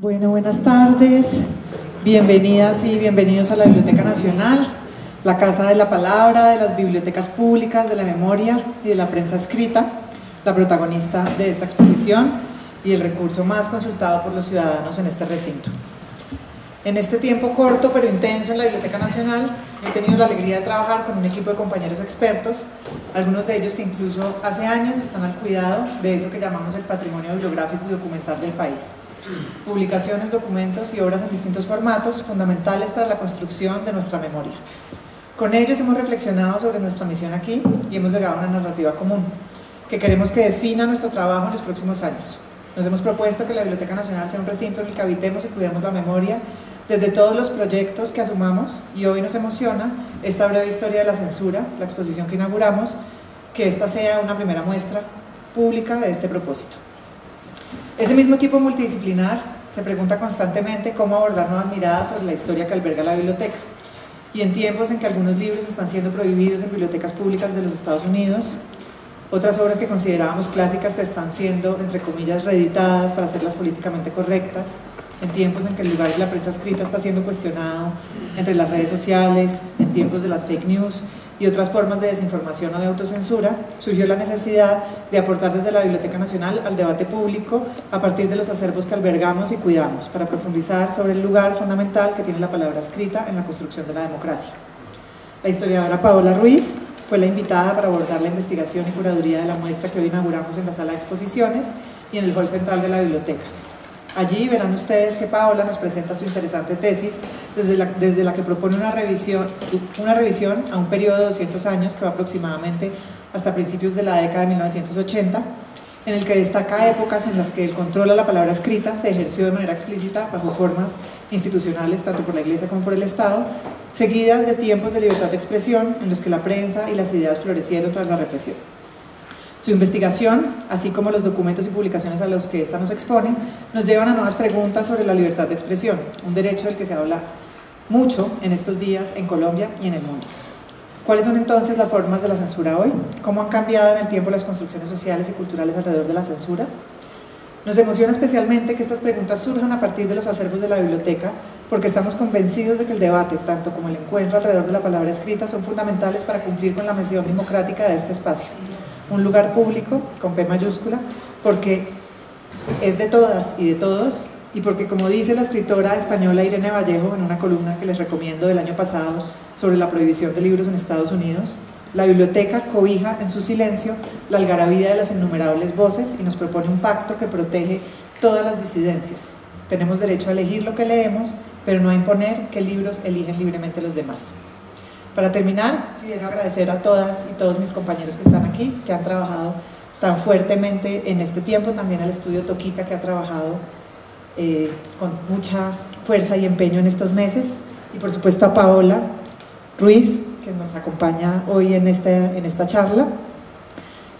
Bueno, buenas tardes, bienvenidas y bienvenidos a la Biblioteca Nacional, la Casa de la Palabra, de las bibliotecas públicas, de la memoria y de la prensa escrita, la protagonista de esta exposición y el recurso más consultado por los ciudadanos en este recinto. En este tiempo corto pero intenso en la Biblioteca Nacional he tenido la alegría de trabajar con un equipo de compañeros expertos, algunos de ellos que incluso hace años están al cuidado de eso que llamamos el patrimonio bibliográfico y documental del país. Publicaciones, documentos y obras en distintos formatos fundamentales para la construcción de nuestra memoria. Con ellos hemos reflexionado sobre nuestra misión aquí y hemos llegado a una narrativa común que queremos que defina nuestro trabajo en los próximos años. Nos hemos propuesto que la Biblioteca Nacional sea un recinto en el que habitemos y cuidemos la memoria desde todos los proyectos que asumamos, y hoy nos emociona esta breve historia de la censura, la exposición que inauguramos, que esta sea una primera muestra pública de este propósito. Ese mismo equipo multidisciplinar se pregunta constantemente cómo abordar nuevas miradas sobre la historia que alberga la biblioteca, y en tiempos en que algunos libros están siendo prohibidos en bibliotecas públicas de los Estados Unidos, otras obras que considerábamos clásicas están siendo, entre comillas, reeditadas para hacerlas políticamente correctas, en tiempos en que el lugar de la prensa escrita está siendo cuestionado entre las redes sociales, en tiempos de las fake news y otras formas de desinformación o de autocensura, surgió la necesidad de aportar desde la Biblioteca Nacional al debate público a partir de los acervos que albergamos y cuidamos, para profundizar sobre el lugar fundamental que tiene la palabra escrita en la construcción de la democracia. La historiadora Paola Ruiz fue la invitada para abordar la investigación y curaduría de la muestra que hoy inauguramos en la sala de exposiciones y en el hall central de la biblioteca. Allí verán ustedes que Paola nos presenta su interesante tesis desde la que propone una revisión a un periodo de 200 años que va aproximadamente hasta principios de la década de 1980, en el que destaca épocas en las que el control a la palabra escrita se ejerció de manera explícita bajo formas institucionales tanto por la Iglesia como por el Estado, seguidas de tiempos de libertad de expresión en los que la prensa y las ideas florecieron tras la represión. Su investigación, así como los documentos y publicaciones a los que ésta nos expone, nos llevan a nuevas preguntas sobre la libertad de expresión, un derecho del que se habla mucho en estos días en Colombia y en el mundo. ¿Cuáles son entonces las formas de la censura hoy? ¿Cómo han cambiado en el tiempo las construcciones sociales y culturales alrededor de la censura? Nos emociona especialmente que estas preguntas surjan a partir de los acervos de la biblioteca, porque estamos convencidos de que el debate, tanto como el encuentro alrededor de la palabra escrita, son fundamentales para cumplir con la misión democrática de este espacio. Un lugar público, con P mayúscula, porque es de todas y de todos, y porque, como dice la escritora española Irene Vallejo en una columna que les recomiendo del año pasado sobre la prohibición de libros en Estados Unidos, la biblioteca cobija en su silencio la algarabía de las innumerables voces y nos propone un pacto que protege todas las disidencias. Tenemos derecho a elegir lo que leemos, pero no a imponer qué libros eligen libremente los demás. Para terminar, quiero agradecer a todas y todos mis compañeros que están aquí, que han trabajado tan fuertemente en este tiempo, también al estudio Toquica, que ha trabajado con mucha fuerza y empeño en estos meses, y por supuesto a Paola Ruiz, que nos acompaña hoy en esta charla.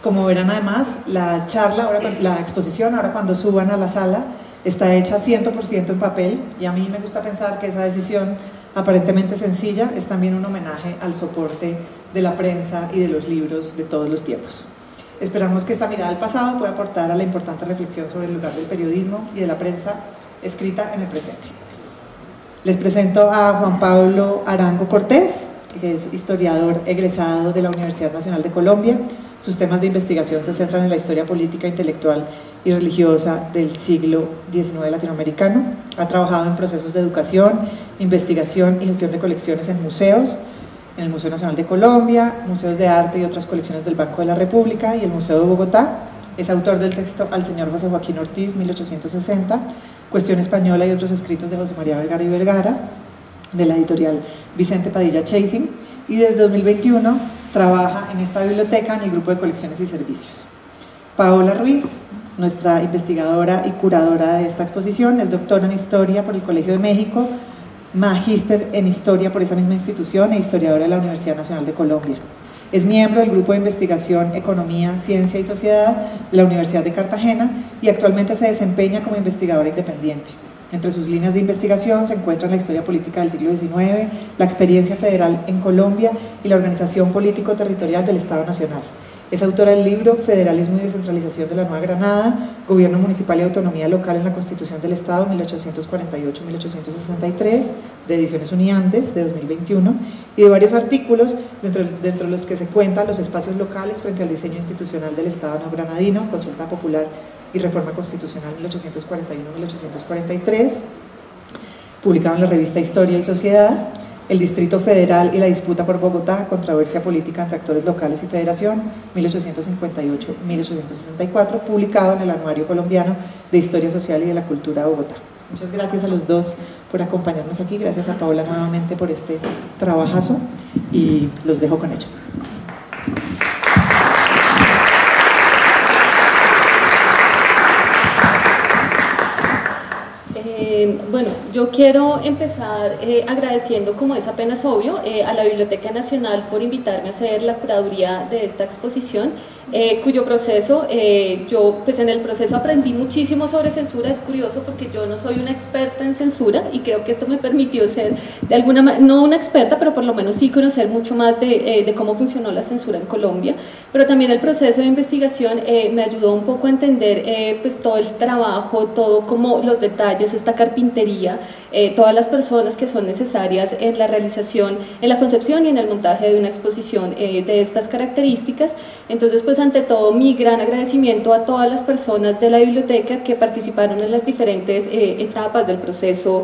Como verán, además, la exposición, ahora cuando suban a la sala, está hecha 100% en papel, y a mí me gusta pensar que esa decisión aparentemente sencilla es también un homenaje al soporte de la prensa y de los libros de todos los tiempos. Esperamos que esta mirada al pasado pueda aportar a la importante reflexión sobre el lugar del periodismo y de la prensa escrita en el presente. Les presento a Juan Pablo Arango Cortés, que es historiador egresado de la Universidad Nacional de Colombia. Sus temas de investigación se centran en la historia política, intelectual y religiosa del siglo XIX latinoamericano. Ha trabajado en procesos de educación, investigación y gestión de colecciones en museos, en el Museo Nacional de Colombia, museos de arte y otras colecciones del Banco de la República y el Museo de Bogotá. Es autor del texto Al señor José Joaquín Ortiz, 1860, Cuestión Española y otros escritos de José María Vergara y Vergara, de la editorial Vicente Padilla Chasing, y desde 2021 trabaja en esta biblioteca en el grupo de colecciones y servicios. Paola Ruiz, nuestra investigadora y curadora de esta exposición, es doctora en Historia por el Colegio de México, magíster en Historia por esa misma institución e historiadora de la Universidad Nacional de Colombia. Es miembro del grupo de investigación Economía, Ciencia y Sociedad de la Universidad de Cartagena y actualmente se desempeña como investigadora independiente. Entre sus líneas de investigación se encuentran la historia política del siglo XIX, la experiencia federal en Colombia y la organización político-territorial del Estado Nacional. Es autora del libro Federalismo y Descentralización de la Nueva Granada, Gobierno Municipal y Autonomía Local en la Constitución del Estado 1848-1863, de Ediciones Uniantes, de 2021, y de varios artículos, dentro de los que se cuentan los espacios locales frente al diseño institucional del Estado neogranadino, Consulta Popular y Reforma Constitucional 1841-1843, publicado en la revista Historia y Sociedad, El Distrito Federal y la disputa por Bogotá, controversia política entre actores locales y federación, 1858-1864, publicado en el Anuario Colombiano de Historia Social y de la Cultura de Bogotá. Muchas gracias a los dos por acompañarnos aquí, gracias a Paola nuevamente por este trabajazo y los dejo con ellos. Bueno, yo quiero empezar agradeciendo, como es apenas obvio, a la Biblioteca Nacional por invitarme a hacer la curaduría de esta exposición, cuyo proceso, yo pues en el proceso aprendí muchísimo sobre censura. Es curioso porque yo no soy una experta en censura y creo que esto me permitió ser de alguna manera, no una experta, pero por lo menos sí conocer mucho más de cómo funcionó la censura en Colombia, pero también el proceso de investigación me ayudó un poco a entender pues todo el trabajo, todo como los detalles, esta carpintería, todas las personas que son necesarias en la realización, en la concepción y en el montaje de una exposición de estas características. Entonces pues ante todo mi gran agradecimiento a todas las personas de la biblioteca que participaron en las diferentes etapas del proceso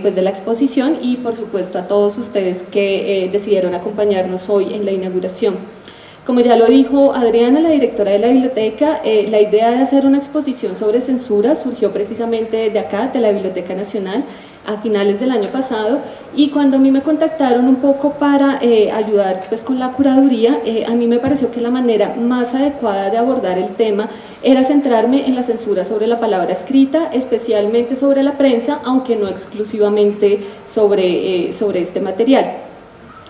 pues de la exposición, y por supuesto a todos ustedes que decidieron acompañarnos hoy en la inauguración. Como ya lo dijo Adriana, la directora de la biblioteca, la idea de hacer una exposición sobre censura surgió precisamente de acá, de la Biblioteca Nacional, a finales del año pasado, y cuando a mí me contactaron un poco para ayudar pues con la curaduría, a mí me pareció que la manera más adecuada de abordar el tema era centrarme en la censura sobre la palabra escrita, especialmente sobre la prensa, aunque no exclusivamente sobre este material.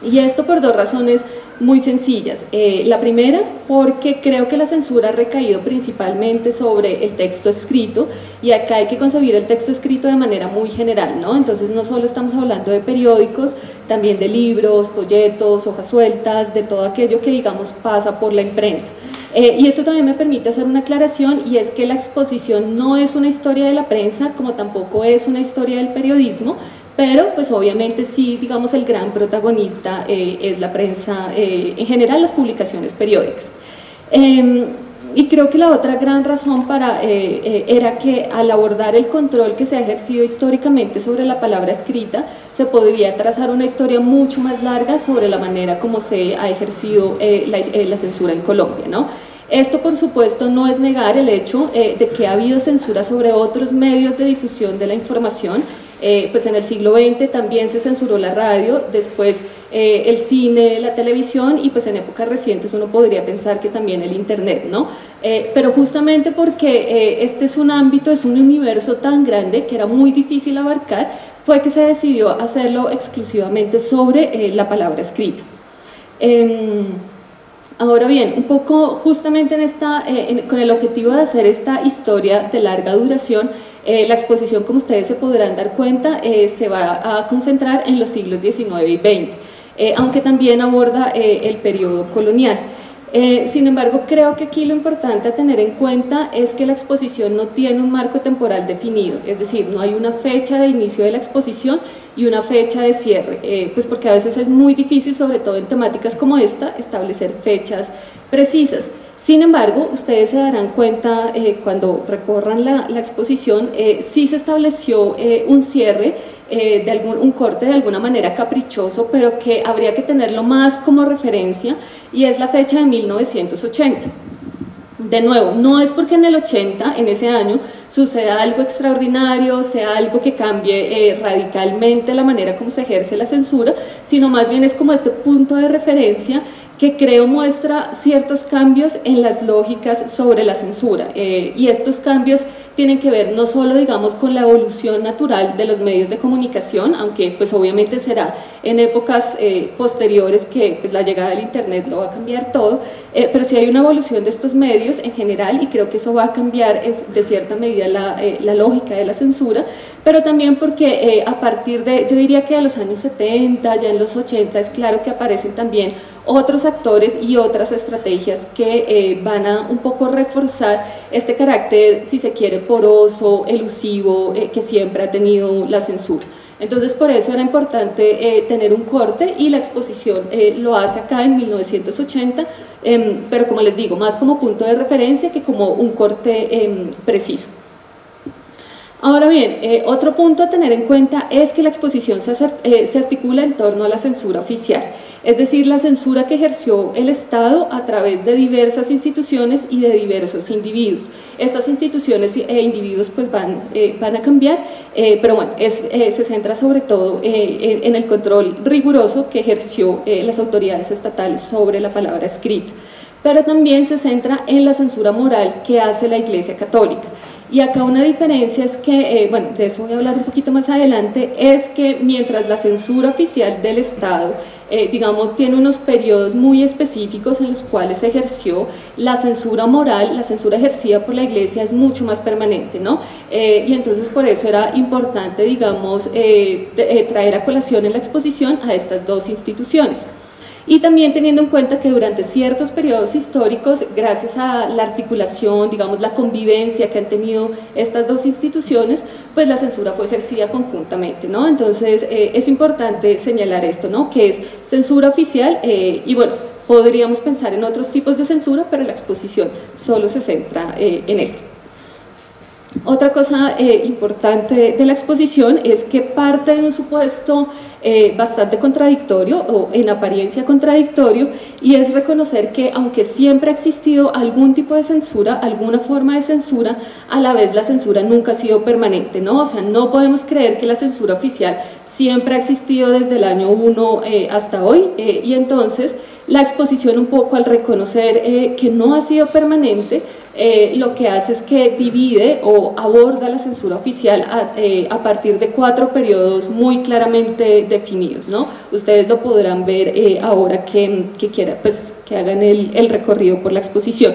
Y esto por dos razones muy sencillas. La primera, porque creo que la censura ha recaído principalmente sobre el texto escrito, y acá hay que concebir el texto escrito de manera muy general, ¿no? Entonces no solo estamos hablando de periódicos, también de libros, folletos, hojas sueltas, de todo aquello que digamos pasa por la imprenta. Y esto también me permite hacer una aclaración, y es que la exposición no es una historia de la prensa, como tampoco es una historia del periodismo, pero pues obviamente sí, digamos, el gran protagonista es la prensa, en general las publicaciones periódicas. Y creo que la otra gran razón era que al abordar el control que se ha ejercido históricamente sobre la palabra escrita, se podría trazar una historia mucho más larga sobre la manera como se ha ejercido la censura en Colombia, ¿no? Esto, por supuesto, no es negar el hecho de que ha habido censura sobre otros medios de difusión de la información. Pues en el siglo XX también se censuró la radio, después el cine, la televisión, y pues en épocas recientes uno podría pensar que también el internet, ¿no? Pero justamente porque este es un ámbito, es un universo tan grande que era muy difícil abarcar, fue que se decidió hacerlo exclusivamente sobre la palabra escrita. Ahora bien, un poco justamente con el objetivo de hacer esta historia de larga duración, la exposición, como ustedes se podrán dar cuenta, se va a concentrar en los siglos XIX y XX, aunque también aborda el periodo colonial. Sin embargo, creo que aquí lo importante a tener en cuenta es que la exposición no tiene un marco temporal definido, es decir, no hay una fecha de inicio de la exposición y una fecha de cierre, pues porque a veces es muy difícil, sobre todo en temáticas como esta, establecer fechas precisas. Sin embargo, ustedes se darán cuenta cuando recorran la exposición, sí se estableció un cierre, un corte de alguna manera caprichoso, pero que habría que tenerlo más como referencia, y es la fecha de 1980. De nuevo, no es porque en el 80, en ese año, suceda algo extraordinario, sea algo que cambie radicalmente la manera como se ejerce la censura, sino más bien es como este punto de referencia que creo muestra ciertos cambios en las lógicas sobre la censura, y estos cambios tienen que ver no solo, digamos, con la evolución natural de los medios de comunicación, aunque pues obviamente será en épocas posteriores que pues, la llegada del internet lo va a cambiar todo, pero sí hay una evolución de estos medios en general, y creo que eso va a cambiar de cierta medida la lógica de la censura, pero también porque a partir de, yo diría que a los años 70, ya en los 80, es claro que aparecen también otros actores y otras estrategias que van a un poco reforzar este carácter, si se quiere, poroso, elusivo, que siempre ha tenido la censura. Entonces, por eso era importante tener un corte, y la exposición lo hace acá en 1980, pero como les digo, más como punto de referencia que como un corte preciso. Ahora bien, otro punto a tener en cuenta es que la exposición se articula en torno a la censura oficial, es decir, la censura que ejerció el Estado a través de diversas instituciones y de diversos individuos. Estas instituciones e individuos pues van a cambiar, pero bueno, se centra sobre todo en el control riguroso que ejerció las autoridades estatales sobre la palabra escrita, pero también se centra en la censura moral que hace la Iglesia Católica. Y acá una diferencia es que, bueno, de eso voy a hablar un poquito más adelante, es que mientras la censura oficial del Estado, digamos, tiene unos periodos muy específicos en los cuales se ejerció, la censura moral, la censura ejercida por la Iglesia es mucho más permanente, ¿no? Y entonces por eso era importante, digamos, traer a colación en la exposición a estas dos instituciones. Y también teniendo en cuenta que durante ciertos periodos históricos, gracias a la articulación, digamos, la convivencia que han tenido estas dos instituciones, pues la censura fue ejercida conjuntamente, ¿no? Entonces, es importante señalar esto, ¿no? Que es censura oficial, y bueno, podríamos pensar en otros tipos de censura, pero la exposición solo se centra en esto. Otra cosa importante de la exposición es que parte de un supuesto bastante contradictorio, o en apariencia contradictorio, y es reconocer que aunque siempre ha existido algún tipo de censura, alguna forma de censura, a la vez la censura nunca ha sido permanente, ¿no? O sea, no podemos creer que la censura oficial siempre ha existido desde el año 1 hasta hoy, y entonces la exposición, un poco al reconocer que no ha sido permanente, lo que hace es que divide o aborda la censura oficial a partir de 4 periodos muy claramente definidos, ¿no? Ustedes lo podrán ver ahora que hagan el recorrido por la exposición.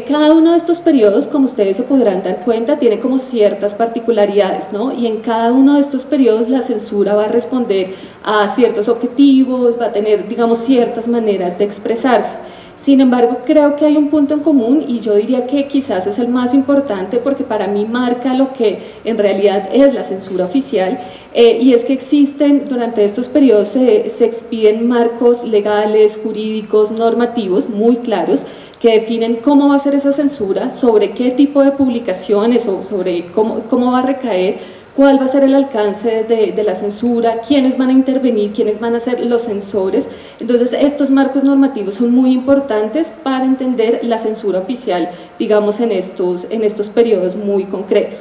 Cada uno de estos periodos, como ustedes se podrán dar cuenta, tiene como ciertas particularidades, ¿no? Y en cada uno de estos periodos la censura va a responder a ciertos objetivos, va a tener, digamos, ciertas maneras de expresarse. Sin embargo, creo que hay un punto en común, y yo diría que quizás es el más importante porque para mí marca lo que en realidad es la censura oficial, y es que existen durante estos periodos, se expiden marcos legales, jurídicos, normativos muy claros que definen cómo va a ser esa censura, sobre qué tipo de publicaciones o sobre cómo va a recaer, cuál va a ser el alcance de la censura, quiénes van a intervenir, quiénes van a ser los censores. Entonces, estos marcos normativos son muy importantes para entender la censura oficial, digamos, en estos periodos muy concretos.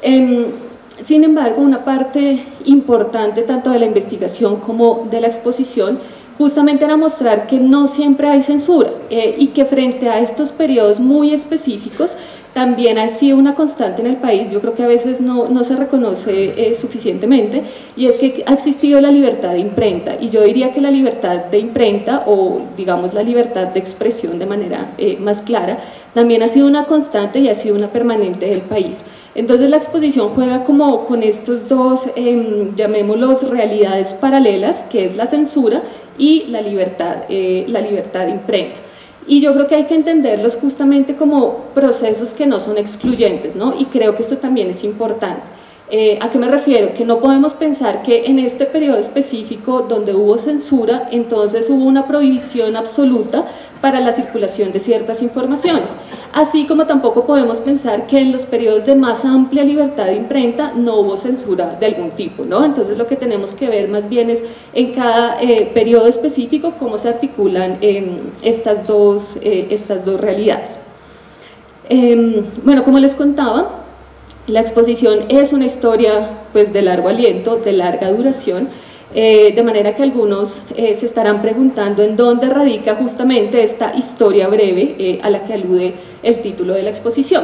Sin embargo, una parte importante tanto de la investigación como de la exposición justamente era mostrar que no siempre hay censura, y que frente a estos periodos muy específicos también ha sido una constante en el país. Yo creo que a veces no se reconoce suficientemente, y es que ha existido la libertad de imprenta, y yo diría que la libertad de imprenta, o digamos la libertad de expresión de manera más clara, también ha sido una constante y ha sido una permanente del país. Entonces la exposición juega como con estos dos, llamémoslos realidades paralelas, que es la censura y la libertad de imprenta. Y yo creo que hay que entenderlos justamente como procesos que no son excluyentes, ¿no? Y creo que esto también es importante. ¿A qué me refiero? Que no podemos pensar que en este periodo específico donde hubo censura, entonces hubo una prohibición absoluta para la circulación de ciertas informaciones, así como tampoco podemos pensar que en los periodos de más amplia libertad de imprenta no hubo censura de algún tipo, ¿no? Entonces lo que tenemos que ver más bien es en cada periodo específico cómo se articulan estas dos realidades. Bueno, como les contaba, la exposición es una historia pues de largo aliento, de larga duración, de manera que algunos se estarán preguntando en dónde radica justamente esta historia breve a la que alude el título de la exposición.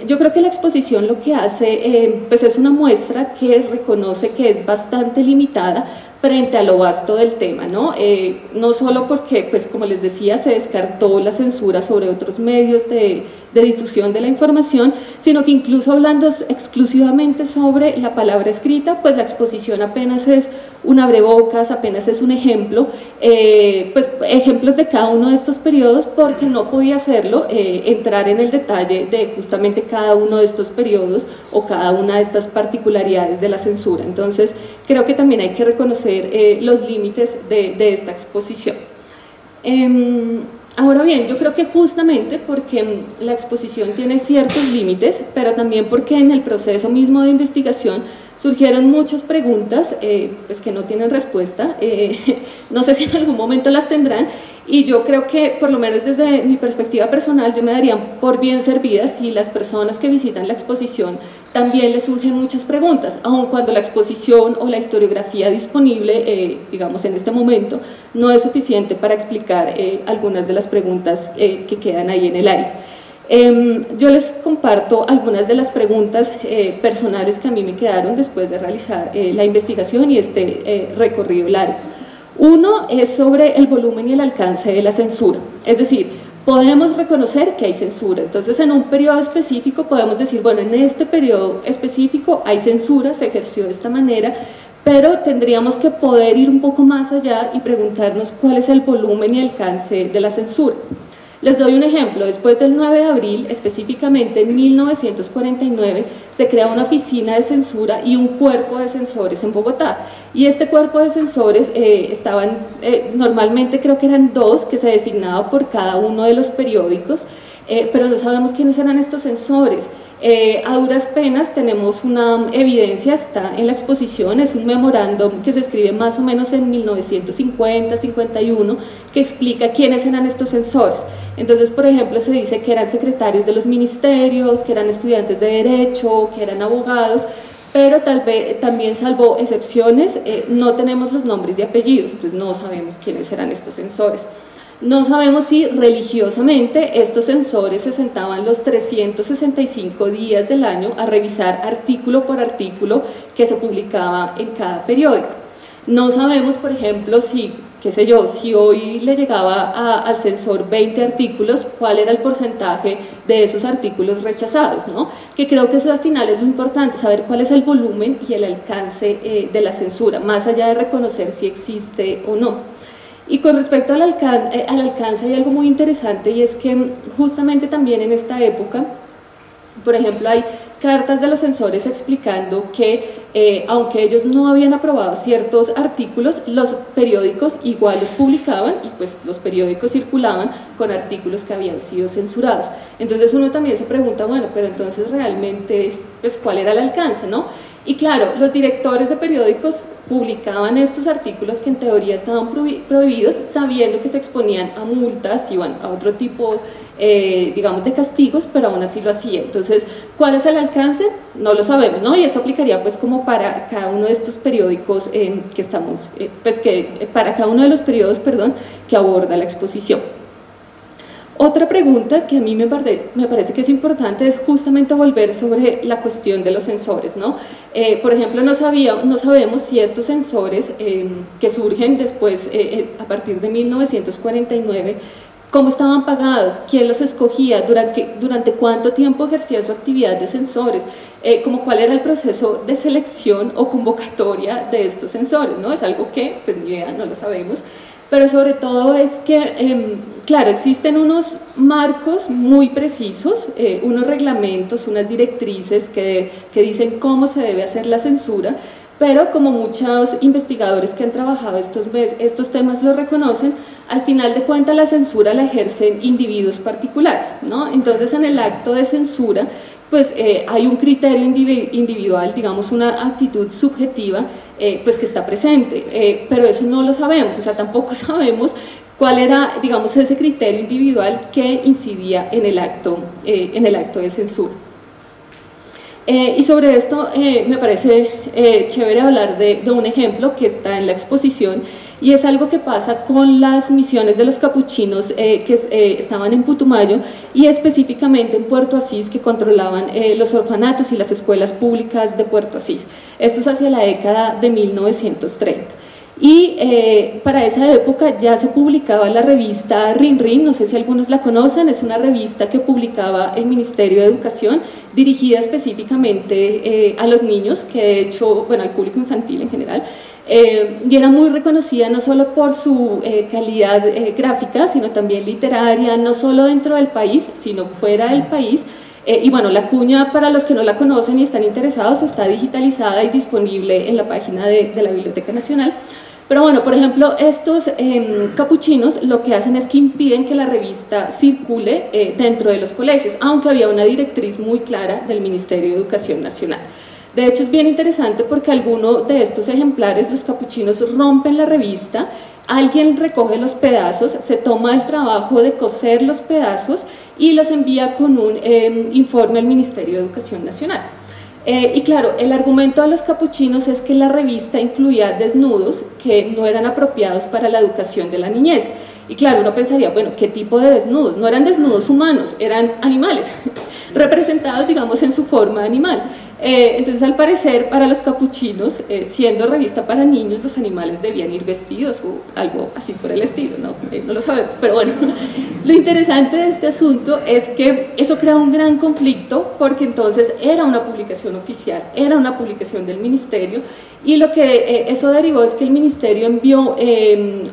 Yo creo que la exposición lo que hace pues es una muestra que reconoce que es bastante limitada frente a lo vasto del tema, ¿no? No solo porque, pues como les decía, se descartó la censura sobre otros medios de difusión de la información, sino que incluso hablando exclusivamente sobre la palabra escrita, pues la exposición apenas es un abrebocas, apenas es un ejemplo, pues ejemplos de cada uno de estos periodos, porque no podía hacerlo, entrar en el detalle de justamente cada uno de estos periodos o cada una de estas particularidades de la censura. Entonces, creo que también hay que reconocer los límites de esta exposición. Ahora bien, yo creo que justamente porque la exposición tiene ciertos límites, pero también porque en el proceso mismo de investigación surgieron muchas preguntas pues que no tienen respuesta, no sé si en algún momento las tendrán, y yo creo que, por lo menos desde mi perspectiva personal, yo me daría por bien servida si las personas que visitan la exposición también les surgen muchas preguntas, aun cuando la exposición o la historiografía disponible, digamos en este momento, no es suficiente para explicar algunas de las preguntas que quedan ahí en el aire. Yo les comparto algunas de las preguntas personales que a mí me quedaron después de realizar la investigación y este recorrido largo. Uno es sobre el volumen y el alcance de la censura, es decir, podemos reconocer que hay censura, entonces en un periodo específico podemos decir, bueno, en este periodo específico hay censura, se ejerció de esta manera, pero tendríamos que poder ir un poco más allá y preguntarnos cuál es el volumen y alcance de la censura. Les doy un ejemplo, después del 9 de abril, específicamente en 1949, se crea una oficina de censura y un cuerpo de censores en Bogotá. Y este cuerpo de censores estaban, normalmente creo que eran 2 que se designaban por cada uno de los periódicos, pero no sabemos quiénes eran estos censores. A duras penas tenemos una evidencia, está en la exposición, es un memorándum que se escribe más o menos en 1950-51 que explica quiénes eran estos censores. Entonces, por ejemplo, se dice que eran secretarios de los ministerios, que eran estudiantes de derecho, que eran abogados, pero tal vez también, salvo excepciones, no tenemos los nombres y apellidos, entonces no sabemos quiénes eran estos censores. No sabemos si religiosamente estos censores se sentaban los 365 días del año a revisar artículo por artículo que se publicaba en cada periódico. No sabemos, por ejemplo, si, qué sé yo, si hoy le llegaba al censor 20 artículos, cuál era el porcentaje de esos artículos rechazados, ¿no? Que creo que eso al final es lo importante, saber cuál es el volumen y el alcance de la censura, más allá de reconocer si existe o no. Y con respecto al alcance hay algo muy interesante, y es que justamente también en esta época, por ejemplo, hay cartas de los censores explicando que aunque ellos no habían aprobado ciertos artículos, los periódicos igual los publicaban y pues los periódicos circulaban con artículos que habían sido censurados. Entonces uno también se pregunta, bueno, pero entonces realmente, pues ¿cuál era el alcance, no? Y claro, los directores de periódicos publicaban estos artículos que en teoría estaban prohibidos, sabiendo que se exponían a multas y bueno, a otro tipo, digamos, de castigos, pero aún así lo hacían. Entonces, ¿cuál es el alcance? No lo sabemos, ¿no? Y esto aplicaría pues como para cada uno de estos periódicos que estamos, para cada uno de los periodos, perdón, que aborda la exposición. Otra pregunta que a mí me parece que es importante es justamente volver sobre la cuestión de los censores, ¿no? Por ejemplo, no sabemos si estos censores que surgen después, a partir de 1949, cómo estaban pagados, quién los escogía, durante cuánto tiempo ejercían su actividad de censores, como cuál era el proceso de selección o convocatoria de estos censores, ¿no? Es algo que, pues ni idea, no lo sabemos. Pero sobre todo es que, claro, existen unos marcos muy precisos, unos reglamentos, unas directrices que dicen cómo se debe hacer la censura, pero como muchos investigadores que han trabajado estos temas lo reconocen, al final de cuentas la censura la ejercen individuos particulares, ¿no? Entonces en el acto de censura pues hay un criterio individual, digamos una actitud subjetiva, pues que está presente, pero eso no lo sabemos, o sea, tampoco sabemos cuál era, digamos, ese criterio individual que incidía en el acto de censura. Y sobre esto me parece chévere hablar de un ejemplo que está en la exposición, y es algo que pasa con las misiones de los capuchinos que estaban en Putumayo y específicamente en Puerto Asís, que controlaban los orfanatos y las escuelas públicas de Puerto Asís. Esto es hacia la década de 1930. Y para esa época ya se publicaba la revista Rin Rin, no sé si algunos la conocen, es una revista que publicaba el Ministerio de Educación, dirigida específicamente a los niños, que de hecho, bueno, al público infantil en general, y era muy reconocida no solo por su calidad gráfica, sino también literaria, no solo dentro del país, sino fuera del país. Y bueno, la cuña, para los que no la conocen y están interesados, está digitalizada y disponible en la página de la Biblioteca Nacional. Pero bueno, por ejemplo, estos capuchinos lo que hacen es que impiden que la revista circule dentro de los colegios, aunque había una directriz muy clara del Ministerio de Educación Nacional. De hecho, es bien interesante porque algunos de estos ejemplares, los capuchinos, rompen la revista, alguien recoge los pedazos, se toma el trabajo de coser los pedazos y los envía con un informe al Ministerio de Educación Nacional. Y claro, el argumento de los capuchinos es que la revista incluía desnudos que no eran apropiados para la educación de la niñez. Y claro, uno pensaría, bueno, ¿qué tipo de desnudos? No eran desnudos humanos, eran animales, representados, digamos, en su forma animal. Entonces, al parecer, para los capuchinos, siendo revista para niños, los animales debían ir vestidos o algo así por el estilo, ¿no? No lo sabemos, pero bueno, lo interesante de este asunto es que eso crea un gran conflicto porque entonces era una publicación oficial, era una publicación del ministerio y lo que eso derivó es que el ministerio envió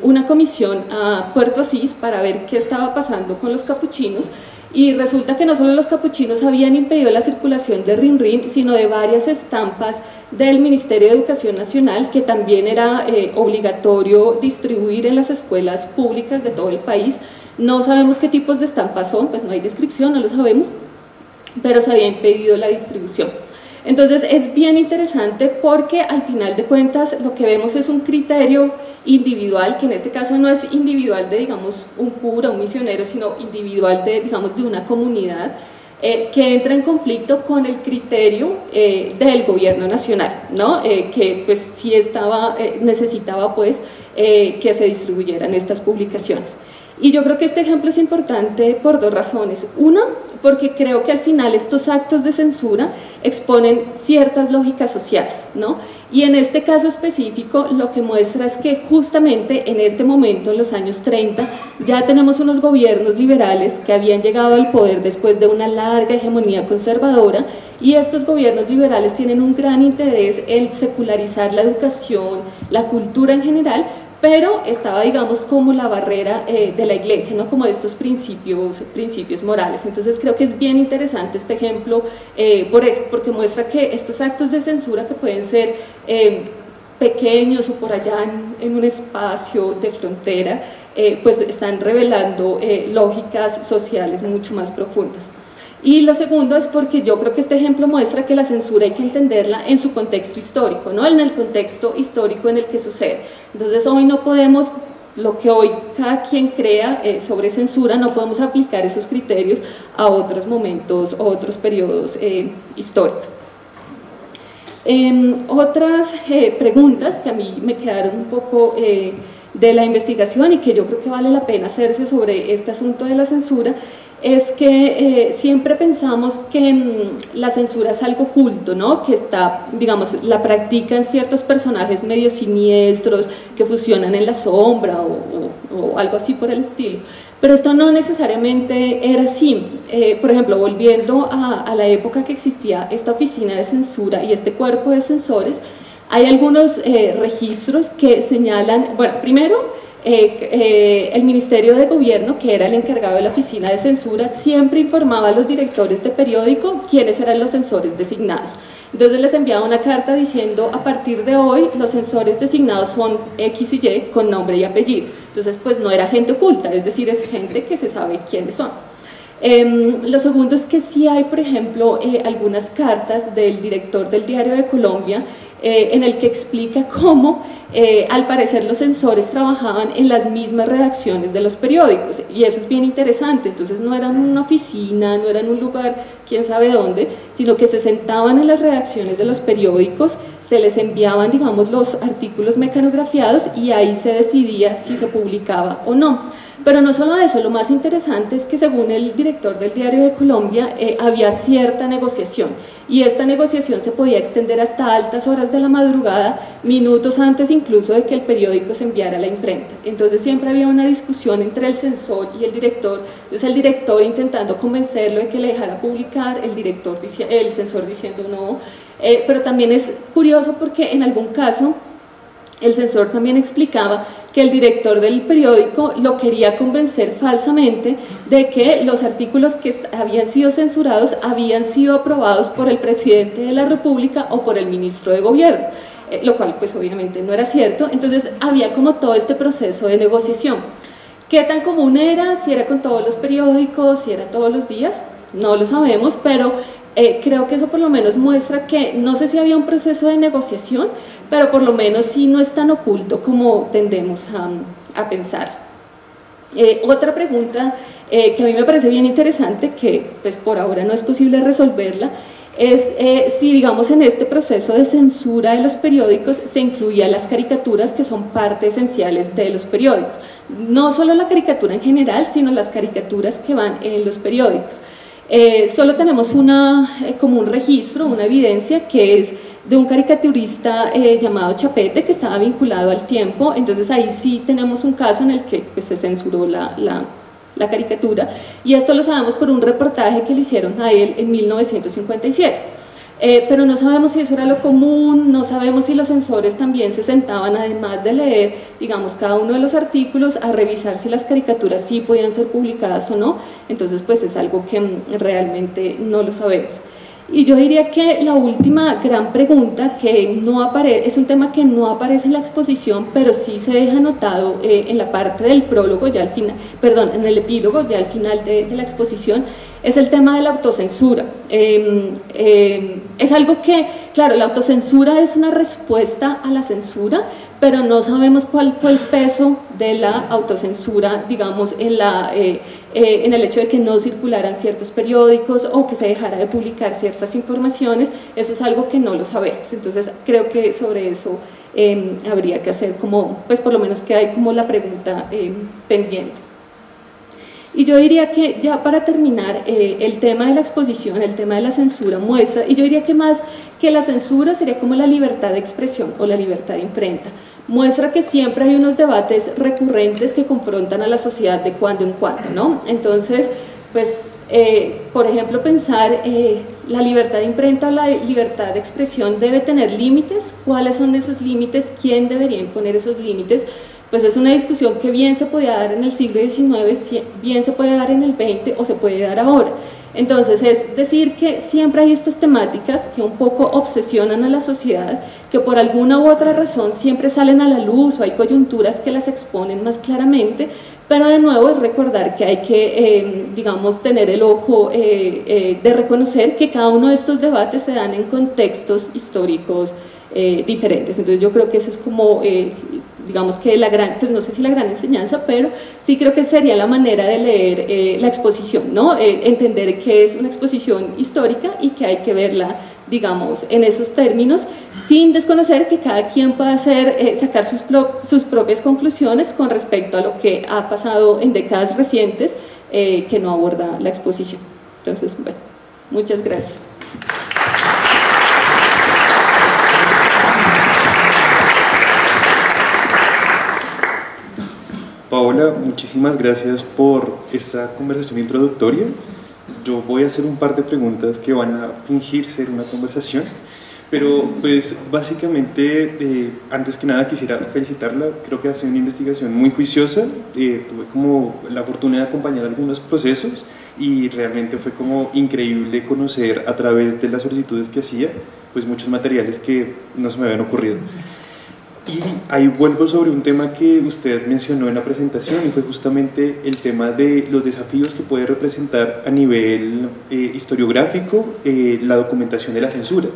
una comisión a Puerto Asís para ver qué estaba pasando con los capuchinos. Y resulta que no solo los capuchinos habían impedido la circulación de Rin Rin, sino de varias estampas del Ministerio de Educación Nacional, que también era obligatorio distribuir en las escuelas públicas de todo el país. No sabemos qué tipos de estampas son, pues no hay descripción, no lo sabemos, pero se había impedido la distribución. Entonces es bien interesante porque al final de cuentas lo que vemos es un criterio individual, que en este caso no es individual de, digamos, un cura, un misionero, sino individual de, digamos, de una comunidad, que entra en conflicto con el criterio del gobierno nacional, ¿no? Que pues sí necesitaba pues que se distribuyeran estas publicaciones. Y yo creo que este ejemplo es importante por dos razones. Una, porque creo que al final estos actos de censura exponen ciertas lógicas sociales, ¿no? Y en este caso específico lo que muestra es que justamente en este momento, en los años 30, ya tenemos unos gobiernos liberales que habían llegado al poder después de una larga hegemonía conservadora, y estos gobiernos liberales tienen un gran interés en secularizar la educación, la cultura en general, pero estaba, digamos, como la barrera de la iglesia, ¿no? Como estos principios morales. Entonces creo que es bien interesante este ejemplo por eso, porque muestra que estos actos de censura que pueden ser pequeños o por allá en un espacio de frontera, pues están revelando lógicas sociales mucho más profundas. Y lo segundo es porque yo creo que este ejemplo muestra que la censura hay que entenderla en su contexto histórico, ¿no? En el contexto histórico en el que sucede. Entonces hoy no podemos, lo que hoy cada quien crea sobre censura, no podemos aplicar esos criterios a otros momentos o otros periodos históricos. Otras preguntas que a mí me quedaron un poco de la investigación y que yo creo que vale la pena hacerse sobre este asunto de la censura es que siempre pensamos que la censura es algo oculto, ¿no? Que está, digamos, la practican ciertos personajes medio siniestros que fusionan en la sombra o algo así por el estilo. Pero esto no necesariamente era así. Por ejemplo, volviendo a la época que existía esta oficina de censura y este cuerpo de censores, hay algunos registros que señalan, bueno, primero, el Ministerio de Gobierno, que era el encargado de la oficina de censura, siempre informaba a los directores de periódico quiénes eran los censores designados. Entonces les enviaba una carta diciendo: a partir de hoy los censores designados son X y Y con nombre y apellido. Entonces pues no era gente oculta, es decir, es gente que se sabe quiénes son. Lo segundo es que sí hay, por ejemplo, algunas cartas del director del Diario de Colombia en el que explica cómo al parecer los censores trabajaban en las mismas redacciones de los periódicos, y eso es bien interesante. Entonces no eran una oficina, no eran un lugar quién sabe dónde, sino que se sentaban en las redacciones de los periódicos, se les enviaban, digamos, los artículos mecanografiados y ahí se decidía si se publicaba o no. Pero no solo eso, lo más interesante es que según el director del Diario de Colombia había cierta negociación, y esta negociación se podía extender hasta altas horas de la madrugada, minutos antes incluso de que el periódico se enviara a la imprenta. Entonces siempre había una discusión entre el censor y el director, entonces el director intentando convencerlo de que le dejara publicar, el censor diciendo no, pero también es curioso porque en algún caso el censor también explicaba que el director del periódico lo quería convencer falsamente de que los artículos que habían sido censurados habían sido aprobados por el presidente de la República o por el ministro de Gobierno, lo cual pues obviamente no era cierto. Entonces había como todo este proceso de negociación. ¿Qué tan común era? Si era con todos los periódicos, si era todos los días, no lo sabemos, pero creo que eso por lo menos muestra que no sé si había un proceso de negociación, pero por lo menos sí no es tan oculto como tendemos a pensar. Otra pregunta que a mí me parece bien interesante, que pues por ahora no es posible resolverla, es si digamos en este proceso de censura de los periódicos se incluían las caricaturas, que son parte esenciales de los periódicos, no solo la caricatura en general, sino las caricaturas que van en los periódicos. Solo tenemos como un registro, una evidencia, que es de un caricaturista llamado Chapete, que estaba vinculado al Tiempo. Entonces ahí sí tenemos un caso en el que pues, se censuró la caricatura, y esto lo sabemos por un reportaje que le hicieron a él en 1957. Pero no sabemos si eso era lo común, no sabemos si los censores también se sentaban, además de leer, digamos, cada uno de los artículos, a revisar si las caricaturas sí podían ser publicadas o no. Entonces pues es algo que realmente no lo sabemos. Y yo diría que la última gran pregunta, que no aparece, es un tema que no aparece en la exposición, pero sí se deja anotado en la parte del prólogo, ya al final, perdón, en el epílogo, ya al final de la exposición, es el tema de la autocensura. Es algo que, claro, la autocensura es una respuesta a la censura, pero no sabemos cuál fue el peso de la autocensura, digamos, en el hecho de que no circularan ciertos periódicos o que se dejara de publicar ciertas informaciones. Eso es algo que no lo sabemos. Entonces creo que sobre eso habría que hacer como, pues por lo menos que hay como la pregunta pendiente. Y yo diría que ya para terminar, el tema de la exposición, el tema de la censura muestra, y yo diría que más que la censura sería como la libertad de expresión o la libertad de imprenta, muestra que siempre hay unos debates recurrentes que confrontan a la sociedad de cuando en cuando, ¿no? Entonces, pues, por ejemplo, pensar la libertad de imprenta o la libertad de expresión debe tener límites. ¿Cuáles son esos límites? ¿Quién debería imponer esos límites? Pues es una discusión que bien se podía dar en el siglo XIX, bien se puede dar en el XX o se puede dar ahora. Entonces es decir que siempre hay estas temáticas que un poco obsesionan a la sociedad, que por alguna u otra razón siempre salen a la luz o hay coyunturas que las exponen más claramente, pero de nuevo es recordar que hay que, digamos, tener el ojo de reconocer que cada uno de estos debates se dan en contextos históricos diferentes. Entonces yo creo que esa es como, digamos que la gran, pues no sé si la gran enseñanza, pero sí creo que sería la manera de leer la exposición, ¿no? Entender que es una exposición histórica y que hay que verla, digamos, en esos términos, sin desconocer que cada quien pueda sacar sus propias conclusiones con respecto a lo que ha pasado en décadas recientes que no aborda la exposición. Entonces, bueno, muchas gracias. Paola, muchísimas gracias por esta conversación introductoria. Yo voy a hacer un par de preguntas que van a fingir ser una conversación, pero pues básicamente, antes que nada quisiera felicitarla. Creo que hace una investigación muy juiciosa. Tuve como la fortuna de acompañar algunos procesos y realmente fue como increíble conocer a través de las solicitudes que hacía, pues muchos materiales que no se me habían ocurrido. Y ahí vuelvo sobre un tema que usted mencionó en la presentación, y fue justamente el tema de los desafíos que puede representar a nivel historiográfico la documentación de la censura.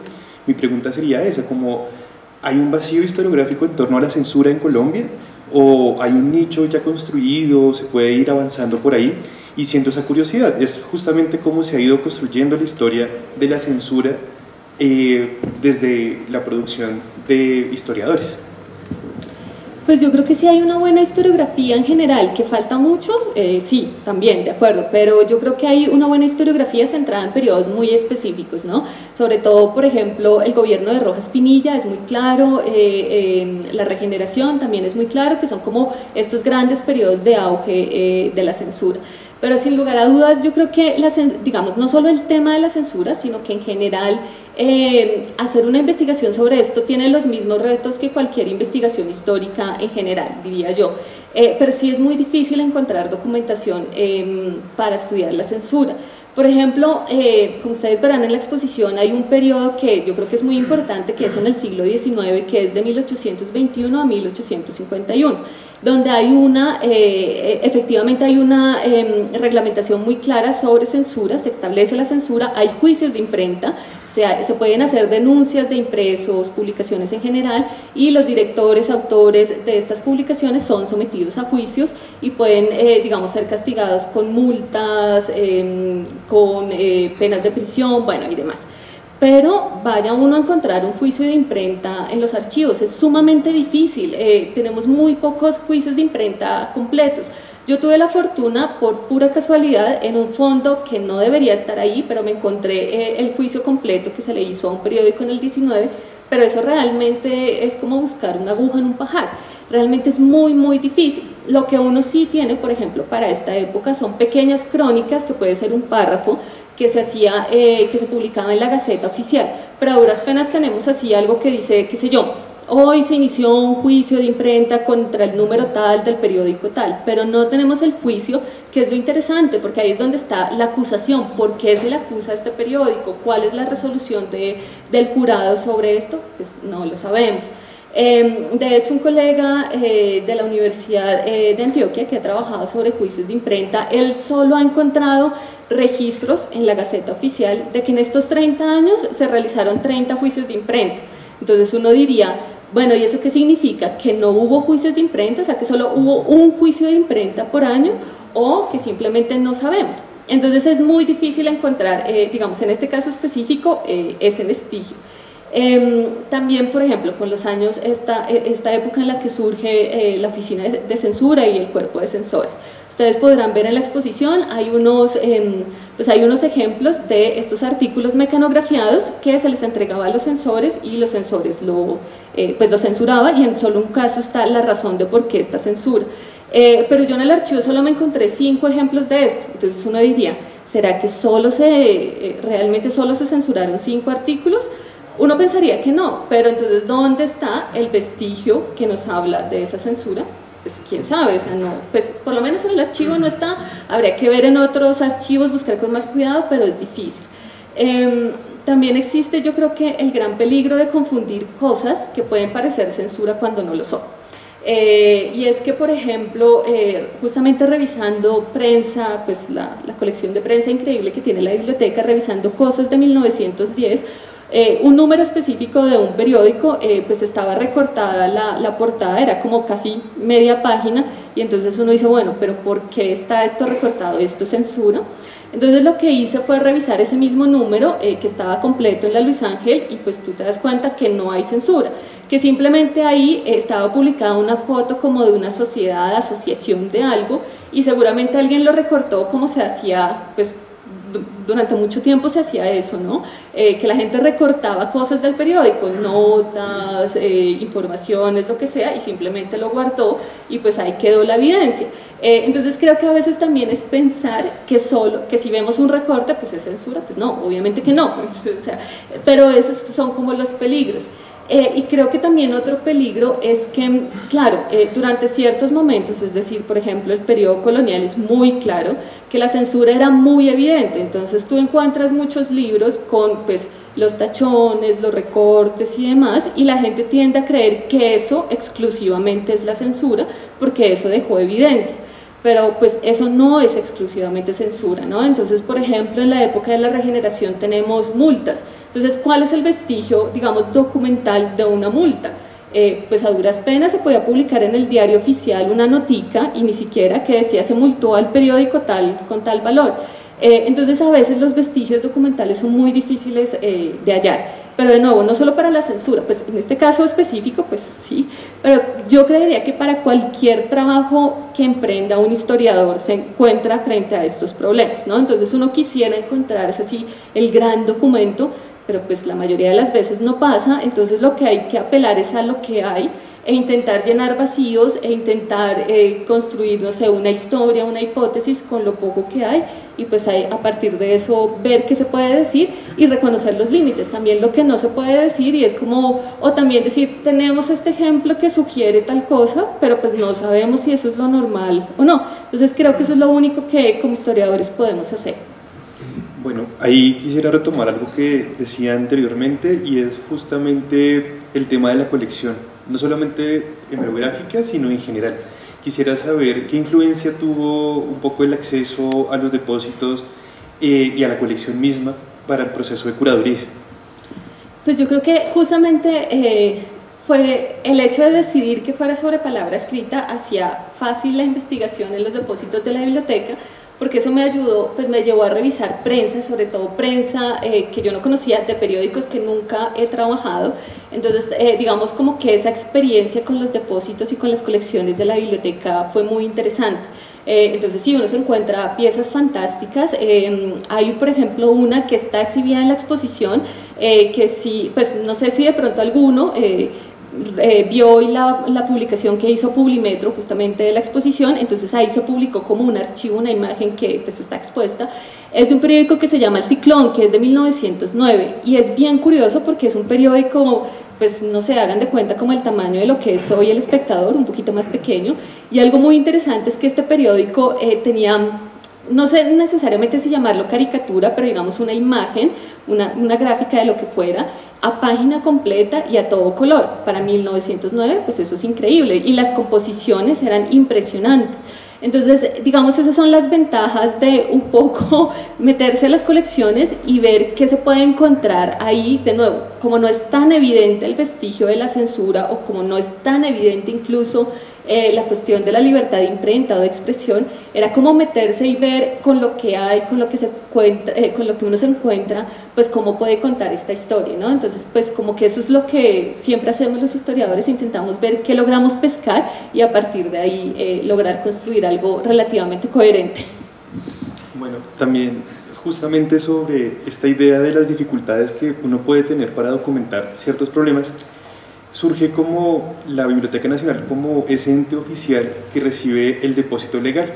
Mi pregunta sería esa, como ¿hay un vacío historiográfico en torno a la censura en Colombia? ¿O hay un nicho ya construido, se puede ir avanzando por ahí? Y siento esa curiosidad, es justamente cómo se ha ido construyendo la historia de la censura desde la producción de historiadores. Pues yo creo que sí hay una buena historiografía en general, que falta mucho, sí, también, de acuerdo, pero yo creo que hay una buena historiografía centrada en periodos muy específicos, ¿no? Sobre todo, por ejemplo, el gobierno de Rojas Pinilla es muy claro, la regeneración también es muy claro, que son como estos grandes periodos de auge de la censura. Pero sin lugar a dudas yo creo que, digamos, no solo el tema de la censura, sino que en general hacer una investigación sobre esto tiene los mismos retos que cualquier investigación histórica en general, diría yo. Pero sí es muy difícil encontrar documentación para estudiar la censura. Por ejemplo, como ustedes verán en la exposición, hay un periodo que yo creo que es muy importante, que es en el siglo XIX, que es de 1821 a 1851, donde hay efectivamente hay una reglamentación muy clara sobre censura, se establece la censura, hay juicios de imprenta, se pueden hacer denuncias de impresos, publicaciones en general, y los directores, autores de estas publicaciones son sometidos a juicios y pueden, digamos, ser castigados con multas, con penas de prisión, bueno, y demás. Pero vaya uno a encontrar un juicio de imprenta en los archivos, es sumamente difícil, tenemos muy pocos juicios de imprenta completos. Yo tuve la fortuna, por pura casualidad, en un fondo que no debería estar ahí, pero me encontré el juicio completo que se le hizo a un periódico en el 19, pero eso realmente es como buscar una aguja en un pajar, realmente es muy muy difícil. Lo que uno sí tiene, por ejemplo, para esta época son pequeñas crónicas, que puede ser un párrafo, que se hacía, que se publicaba en la Gaceta Oficial, pero a duras penas tenemos así algo que dice, qué sé yo, hoy se inició un juicio de imprenta contra el número tal del periódico tal, pero no tenemos el juicio, que es lo interesante, porque ahí es donde está la acusación. ¿Por qué se le acusa a este periódico? ¿Cuál es la resolución del jurado sobre esto? Pues no lo sabemos. De hecho, un colega de la Universidad de Antioquia, que ha trabajado sobre juicios de imprenta, él solo ha encontrado registros en la Gaceta Oficial de que en estos 30 años se realizaron 30 juicios de imprenta. Entonces uno diría, bueno, ¿y eso qué significa? ¿Que no hubo juicios de imprenta? O sea, que solo hubo un juicio de imprenta por año, o que simplemente no sabemos. Entonces es muy difícil encontrar, digamos, en este caso específico, ese vestigio. También, por ejemplo, con los años, esta época en la que surge la oficina de censura y el cuerpo de censores. Ustedes podrán ver en la exposición, hay unos ejemplos de estos artículos mecanografiados que se les entregaba a los censores, y los censores lo censuraban, y en solo un caso está la razón de por qué esta censura. Pero yo en el archivo solo me encontré 5 ejemplos de esto. Entonces uno diría, ¿será que realmente solo se censuraron 5 artículos? Uno pensaría que no, pero entonces ¿dónde está el vestigio que nos habla de esa censura? Pues quién sabe, o sea, no, pues por lo menos en el archivo no está, habría que ver en otros archivos, buscar con más cuidado, pero es difícil. También existe, yo creo que, el gran peligro de confundir cosas que pueden parecer censura cuando no lo son. Y es que, por ejemplo, justamente revisando prensa, pues la colección de prensa increíble que tiene la biblioteca, revisando cosas de 1910, un número específico de un periódico, pues estaba recortada la portada, era como casi media página, y entonces uno dice, bueno, pero ¿por qué está esto recortado? ¿Esto es censura? Entonces lo que hice fue revisar ese mismo número, que estaba completo en la Luis Ángel, y pues tú te das cuenta que no hay censura, que simplemente ahí estaba publicada una foto como de una sociedad, asociación de algo, y seguramente alguien lo recortó como se hacía, pues durante mucho tiempo se hacía eso, ¿no? Que la gente recortaba cosas del periódico, notas, informaciones, lo que sea, y simplemente lo guardó, y pues ahí quedó la evidencia. Entonces creo que a veces también es pensar que si vemos un recorte, pues es censura. Pues no, obviamente que no, o sea, pero esos son como los peligros. Y creo que también otro peligro es que, claro, durante ciertos momentos, es decir, por ejemplo, el periodo colonial, es muy claro que la censura era muy evidente. Entonces tú encuentras muchos libros con pues los tachones, los recortes y demás, y la gente tiende a creer que eso exclusivamente es la censura, porque eso dejó evidencia. Pero pues eso no es exclusivamente censura, ¿no? Entonces, por ejemplo, en la época de la regeneración tenemos multas. Entonces, ¿cuál es el vestigio, digamos, documental de una multa? Pues a duras penas se podía publicar en el diario oficial una notica, y ni siquiera que decía se multó al periódico tal con tal valor. Entonces a veces los vestigios documentales son muy difíciles de hallar. Pero de nuevo, no solo para la censura, pues en este caso específico, pues sí, pero yo creería que para cualquier trabajo que emprenda un historiador se encuentra frente a estos problemas, ¿no? Entonces uno quisiera encontrarse así el gran documento, pero pues la mayoría de las veces no pasa, entonces lo que hay que apelar es a lo que hay e intentar llenar vacíos e intentar construir, no sé, una historia, una hipótesis con lo poco que hay y pues a partir de eso ver qué se puede decir y reconocer los límites, también lo que no se puede decir y es como, o también decir, tenemos este ejemplo que sugiere tal cosa, pero pues no sabemos si eso es lo normal o no, entonces creo que eso es lo único que como historiadores podemos hacer. Bueno, ahí quisiera retomar algo que decía anteriormente y es justamente el tema de la colección, no solamente hemerográfica, sino en general. Quisiera saber qué influencia tuvo un poco el acceso a los depósitos y a la colección misma para el proceso de curaduría. Pues yo creo que justamente fue el hecho de decidir que fuera sobre palabra escrita hacía fácil la investigación en los depósitos de la biblioteca, porque eso me ayudó, pues me llevó a revisar prensa, sobre todo prensa que yo no conocía, de periódicos que nunca he trabajado, entonces digamos como que esa experiencia con los depósitos y con las colecciones de la biblioteca fue muy interesante. Entonces sí, uno se encuentra piezas fantásticas, hay por ejemplo una que está exhibida en la exposición, que sí, pues no sé si de pronto alguno vio hoy la publicación que hizo Publimetro justamente de la exposición, entonces ahí se publicó como un archivo, una imagen que pues está expuesta, es de un periódico que se llama El Ciclón, que es de 1909 y es bien curioso porque es un periódico, pues no se hagan de cuenta como el tamaño de lo que es hoy El Espectador, un poquito más pequeño, y algo muy interesante es que este periódico tenía, no sé necesariamente si llamarlo caricatura, pero digamos una imagen, una gráfica de lo que fuera, a página completa y a todo color. Para 1909, pues eso es increíble, y las composiciones eran impresionantes. Entonces, digamos, esas son las ventajas de un poco meterse a las colecciones y ver qué se puede encontrar ahí. De nuevo, como no es tan evidente el vestigio de la censura o como no es tan evidente incluso la cuestión de la libertad de imprenta o de expresión, era como meterse y ver con lo que hay, con lo que se encuentra, con lo que uno se encuentra, pues cómo puede contar esta historia, ¿no? Entonces, pues como que eso es lo que siempre hacemos los historiadores, intentamos ver qué logramos pescar y a partir de ahí lograr construir algo relativamente coherente. Bueno, también justamente sobre esta idea de las dificultades que uno puede tener para documentar ciertos problemas, surge como la Biblioteca Nacional como ese ente oficial que recibe el depósito legal.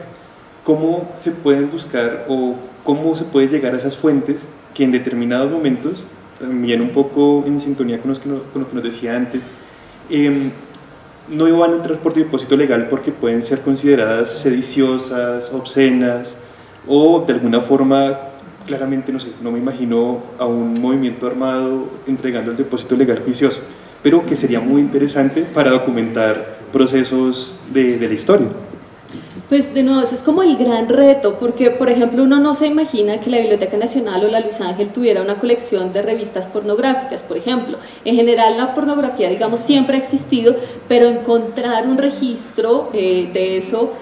¿Cómo se pueden buscar o cómo se puede llegar a esas fuentes que en determinados momentos, también un poco en sintonía con lo que nos decía antes, no iban a entrar por depósito legal porque pueden ser consideradas sediciosas, obscenas o de alguna forma, claramente no sé, no me imagino a un movimiento armado entregando el depósito legal juicioso, pero que sería muy interesante para documentar procesos de la historia? Pues de nuevo, ese es como el gran reto, porque por ejemplo uno no se imagina que la Biblioteca Nacional o la Luis Ángel tuviera una colección de revistas pornográficas, por ejemplo. En general la pornografía, digamos, siempre ha existido, pero encontrar un registro de eso,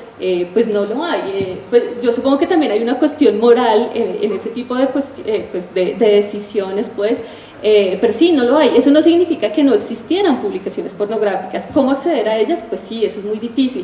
pues no lo hay. Pues yo supongo que también hay una cuestión moral en ese tipo de, pues de decisiones, pues, pero sí, no lo hay. Eso no significa que no existieran publicaciones pornográficas. ¿Cómo acceder a ellas? Pues sí, eso es muy difícil.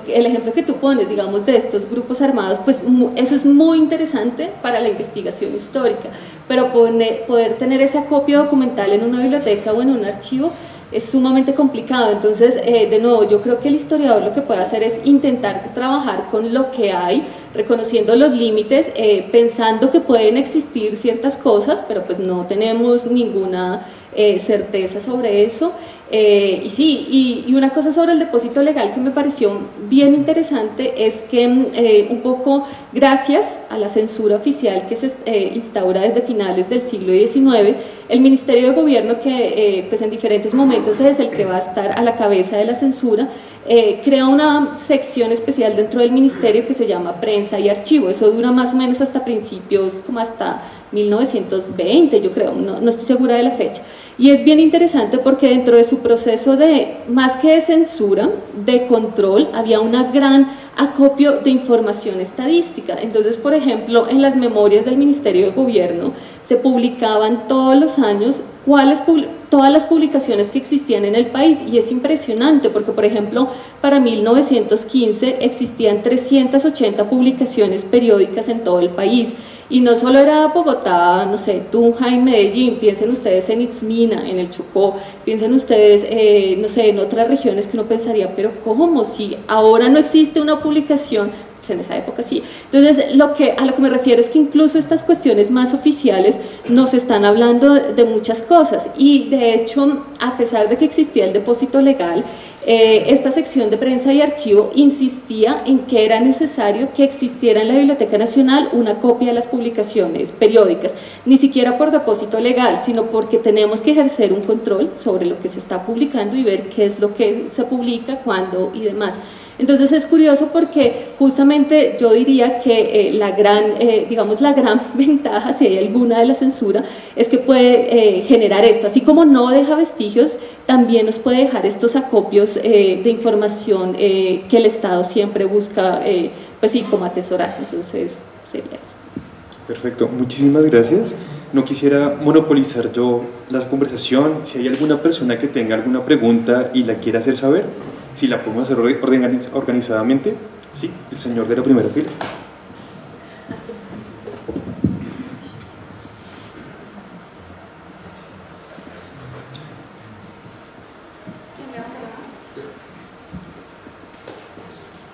El ejemplo que tú pones, digamos, de estos grupos armados, pues eso es muy interesante para la investigación histórica, pero poder tener ese acopio documental en una biblioteca o en un archivo es sumamente complicado. Entonces, de nuevo, yo creo que el historiador lo que puede hacer es intentar trabajar con lo que hay, reconociendo los límites, pensando que pueden existir ciertas cosas, pero pues no tenemos ninguna certeza sobre eso. Y sí, y una cosa sobre el depósito legal que me pareció bien interesante es que un poco gracias a la censura oficial que se instaura desde finales del siglo XIX, el Ministerio de Gobierno, que pues en diferentes momentos es el que va a estar a la cabeza de la censura, crea una sección especial dentro del ministerio que se llama Prensa prensa y archivo. Eso dura más o menos hasta principios, como hasta 1920, yo creo, no estoy segura de la fecha. Y es bien interesante porque dentro de su proceso de, más que de censura, de control, había una gran acopio de información estadística. Entonces, por ejemplo, en las memorias del Ministerio de Gobierno se publicaban todos los años todas las publicaciones que existían en el país, y es impresionante porque, por ejemplo, para 1915 existían 380 publicaciones periódicas en todo el país, y no solo era Bogotá, no sé, Tunja y Medellín, piensen ustedes en Itzmina, en el Chocó, piensen ustedes, no sé, en otras regiones que uno pensaría, pero ¿cómo? Si ahora no existe una publicación, pues en esa época sí. Entonces, a lo que me refiero es que incluso estas cuestiones más oficiales nos están hablando de muchas cosas, y de hecho, a pesar de que existía el depósito legal, esta sección de prensa y archivo insistía en que era necesario que existiera en la Biblioteca Nacional una copia de las publicaciones periódicas, ni siquiera por depósito legal, sino porque tenemos que ejercer un control sobre lo que se está publicando y ver qué es lo que se publica, cuándo y demás. Entonces es curioso porque justamente yo diría que la gran ventaja, si hay alguna de la censura, es que puede generar esto, así como no deja vestigios, también nos puede dejar estos acopios de información que el Estado siempre busca, pues sí, como atesorar. Entonces sería eso. Perfecto, muchísimas gracias. No quisiera monopolizar yo la conversación. Si hay alguna persona que tenga alguna pregunta y la quiera hacer saber, si la podemos hacer organizadamente. Sí, el señor de la primera fila.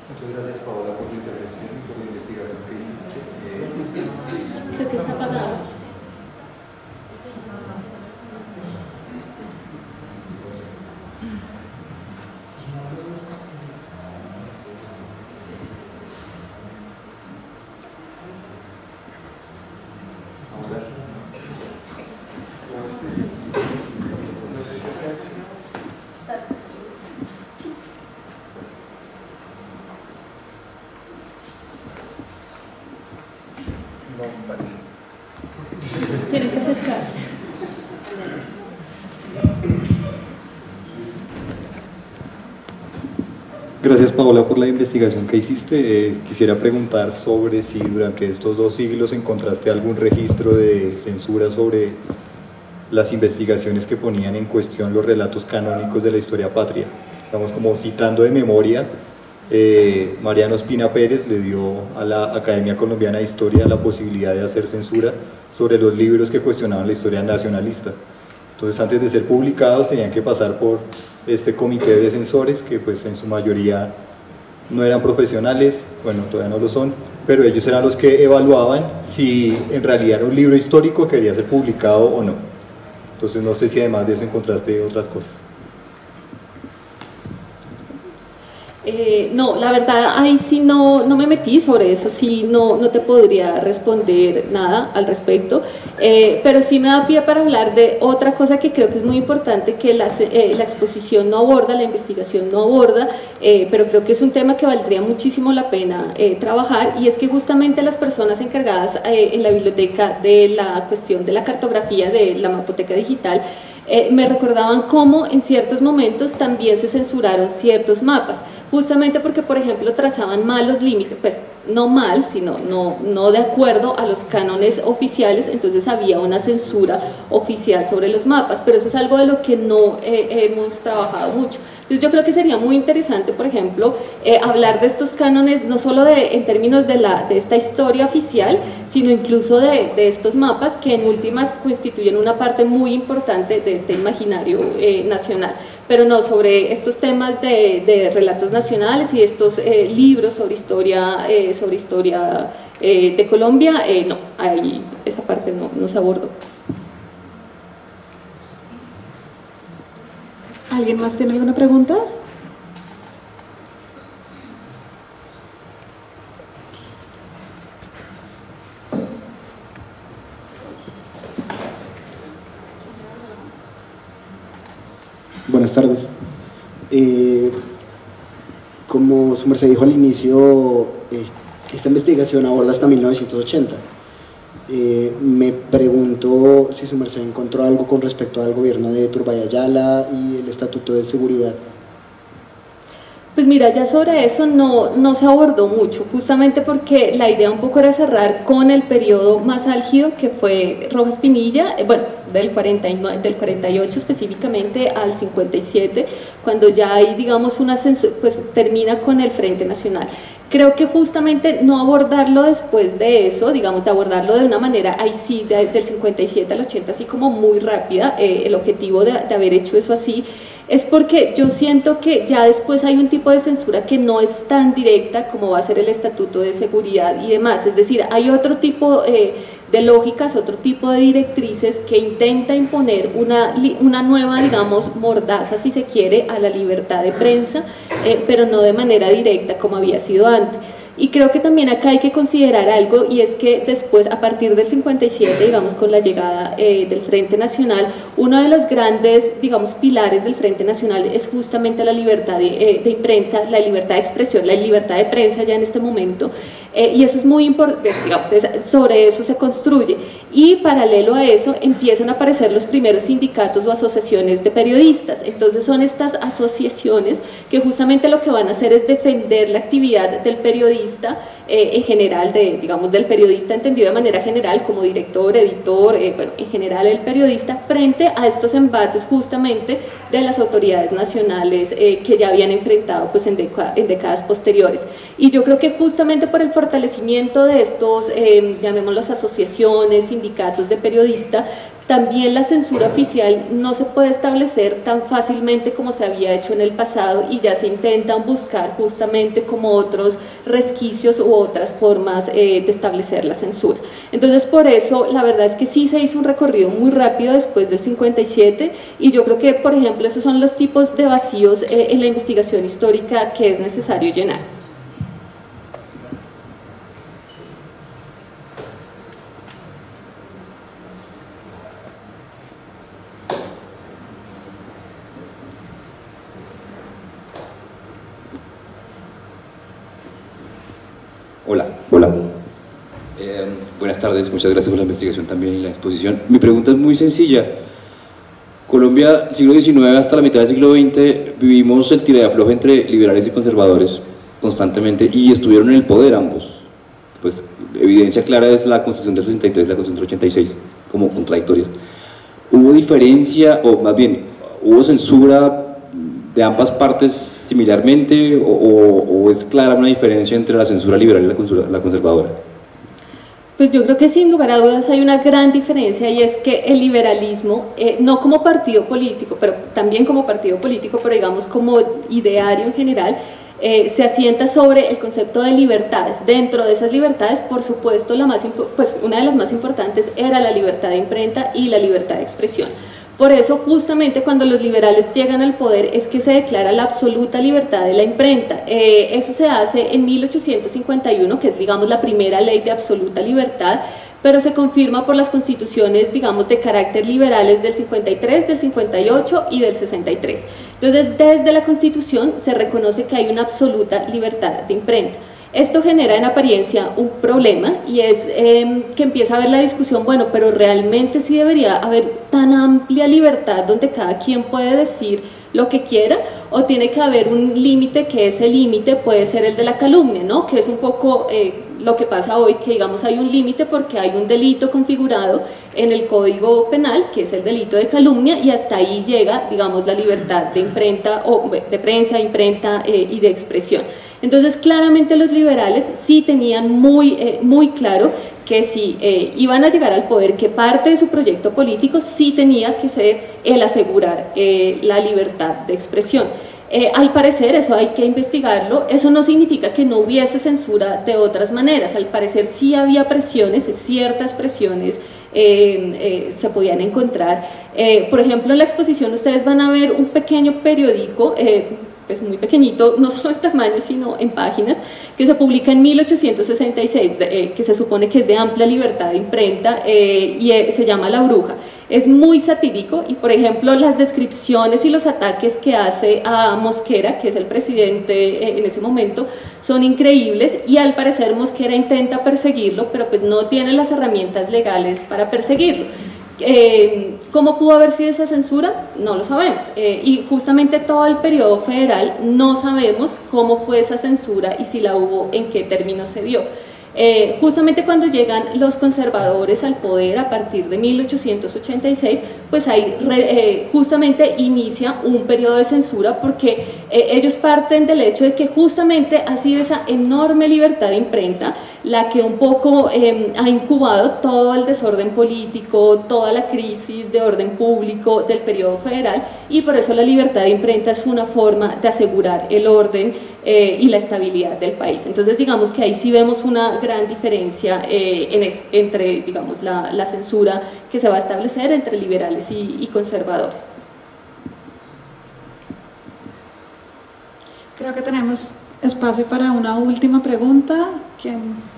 Muchas gracias, Paola, por tu intervención y por la investigación que hiciste. Creo que está apagado. Tienen que acercarse. Gracias, Paola, por la investigación que hiciste. Quisiera preguntar sobre si durante estos 2 siglos encontraste algún registro de censura sobre las investigaciones que ponían en cuestión los relatos canónicos de la historia patria. Estamos como citando de memoria, Mariano Ospina Pérez le dio a la Academia Colombiana de Historia la posibilidad de hacer censura sobre los libros que cuestionaban la historia nacionalista. Entonces, antes de ser publicados tenían que pasar por este comité de censores, que pues en su mayoría no eran profesionales, bueno, todavía no lo son, pero ellos eran los que evaluaban si en realidad era un libro histórico que quería ser publicado o no. Entonces no sé si además de eso encontraste otras cosas. No, la verdad ahí sí no me metí sobre eso, sí no te podría responder nada al respecto, pero sí me da pie para hablar de otra cosa que creo que es muy importante, que la exposición no aborda, la investigación no aborda, pero creo que es un tema que valdría muchísimo la pena trabajar, y es que justamente las personas encargadas en la biblioteca de la cuestión de la cartografía de la mapoteca digital me recordaban cómo en ciertos momentos también se censuraron ciertos mapas, justamente porque, por ejemplo, trazaban mal los límites, pues no mal, sino no de acuerdo a los cánones oficiales, entonces había una censura oficial sobre los mapas, pero eso es algo de lo que no hemos trabajado mucho. Entonces yo creo que sería muy interesante, por ejemplo, hablar de estos cánones, no solo en términos de esta historia oficial, sino incluso de estos mapas que en últimas constituyen una parte muy importante de este imaginario nacional, pero no sobre estos temas de relatos nacionales y estos libros sobre historia de Colombia, no, ahí esa parte no se abordó. ¿Alguien más tiene alguna pregunta? Buenas tardes. Como su merced dijo al inicio, Esta investigación aborda hasta 1980. Me pregunto si su merced encontró algo con respecto al gobierno de Turbay Ayala y el Estatuto de Seguridad. Pues mira, ya sobre eso no se abordó mucho, justamente porque la idea un poco era cerrar con el periodo más álgido que fue Rojas Pinilla, bueno, del 48 específicamente al 57, cuando ya hay, digamos, una censura, pues termina con el Frente Nacional. Creo que justamente no abordarlo después de eso, digamos, de abordarlo de una manera, ahí sí, del 57 al 80, así como muy rápida, el objetivo de haber hecho eso así, es porque yo siento que ya después hay un tipo de censura que no es tan directa como va a ser el Estatuto de Seguridad y demás, es decir, hay otro tipo de lógicas, otro tipo de directrices que intenta imponer una nueva, digamos, mordaza, si se quiere, a la libertad de prensa, pero no de manera directa como había sido antes. Y creo que también acá hay que considerar algo, y es que después, a partir del 57, digamos, con la llegada del Frente Nacional, uno de los grandes, digamos, pilares del Frente Nacional es justamente la libertad de imprenta, la libertad de expresión, la libertad de prensa ya en este momento, y eso es muy importante, digamos, sobre eso se construye. Y paralelo a eso empiezan a aparecer los primeros sindicatos o asociaciones de periodistas. Entonces son estas asociaciones que justamente lo que van a hacer es defender la actividad del periodista en general, digamos, del periodista entendido de manera general como director, editor, bueno, en general el periodista, frente a estos embates justamente de las autoridades nacionales que ya habían enfrentado pues en décadas posteriores. Y yo creo que justamente por el fortalecimiento de estos, llamémoslos asociaciones, sindicatos de periodistas, también la censura oficial no se puede establecer tan fácilmente como se había hecho en el pasado, y ya se intentan buscar justamente como otros resquicios u otras formas de establecer la censura. Entonces por eso la verdad es que sí se hizo un recorrido muy rápido después del 57, y yo creo que por ejemplo esos son los tipos de vacíos en la investigación histórica que es necesario llenar. Hola. Buenas tardes, muchas gracias por la investigación también y la exposición. Mi pregunta es muy sencilla. Colombia, siglo XIX hasta la mitad del siglo XX, vivimos el tira y afloje entre liberales y conservadores constantemente, y estuvieron en el poder ambos. Pues evidencia clara es la Constitución del 63 y la Constitución del 86, como contradictorias. ¿Hubo diferencia, o más bien, hubo censura de ambas partes similarmente, o es clara una diferencia entre la censura liberal y la conservadora? Pues yo creo que sin lugar a dudas hay una gran diferencia, y es que el liberalismo, no como partido político, pero también como partido político, pero digamos como ideario en general, se asienta sobre el concepto de libertades. Dentro de esas libertades, por supuesto, pues una de las más importantes era la libertad de imprenta y la libertad de expresión. Por eso, justamente cuando los liberales llegan al poder es que se declara la absoluta libertad de la imprenta. Eso se hace en 1851, que es, digamos, la primera ley de absoluta libertad, pero se confirma por las constituciones, digamos, de carácter liberales del 53, del 58 y del 63. Entonces, desde la Constitución se reconoce que hay una absoluta libertad de imprenta. Esto genera en apariencia un problema, y es que empieza a haber la discusión, bueno, pero realmente sí debería haber tan amplia libertad donde cada quien puede decir lo que quiera, o tiene que haber un límite, que ese límite puede ser el de la calumnia, ¿no? Que es un poco lo que pasa hoy, que digamos hay un límite porque hay un delito configurado en el Código Penal, que es el delito de calumnia, y hasta ahí llega, digamos, la libertad de imprenta, o de prensa, imprenta y de expresión. Entonces, claramente los liberales sí tenían muy claro que si iban a llegar al poder, que parte de su proyecto político sí tenía que ser el asegurar la libertad de expresión. Al parecer, eso hay que investigarlo, eso no significa que no hubiese censura de otras maneras. Al parecer sí había presiones, ciertas presiones se podían encontrar. Por ejemplo, en la exposición ustedes van a ver un pequeño periódico pues muy pequeñito, no solo en tamaño, sino en páginas, que se publica en 1866, que se supone que es de amplia libertad de imprenta, y se llama La Bruja. Es muy satírico y, por ejemplo, las descripciones y los ataques que hace a Mosquera, que es el presidente en ese momento, son increíbles, y al parecer Mosquera intenta perseguirlo, pero pues no tiene las herramientas legales para perseguirlo. ¿Cómo pudo haber sido esa censura? No lo sabemos, y justamente todo el periodo federal no sabemos cómo fue esa censura y si la hubo, en qué términos se dio. Justamente cuando llegan los conservadores al poder a partir de 1886, pues ahí justamente inicia un periodo de censura, porque ellos parten del hecho de que justamente ha sido esa enorme libertad de imprenta la que un poco ha incubado todo el desorden político, toda la crisis de orden público del periodo federal, y por eso la libertad de imprenta es una forma de asegurar el orden y la estabilidad del país. Entonces, digamos que ahí sí vemos una gran diferencia entre, digamos, la censura que se va a establecer entre liberales y conservadores. Creo que tenemos espacio para una última pregunta. ¿Quién?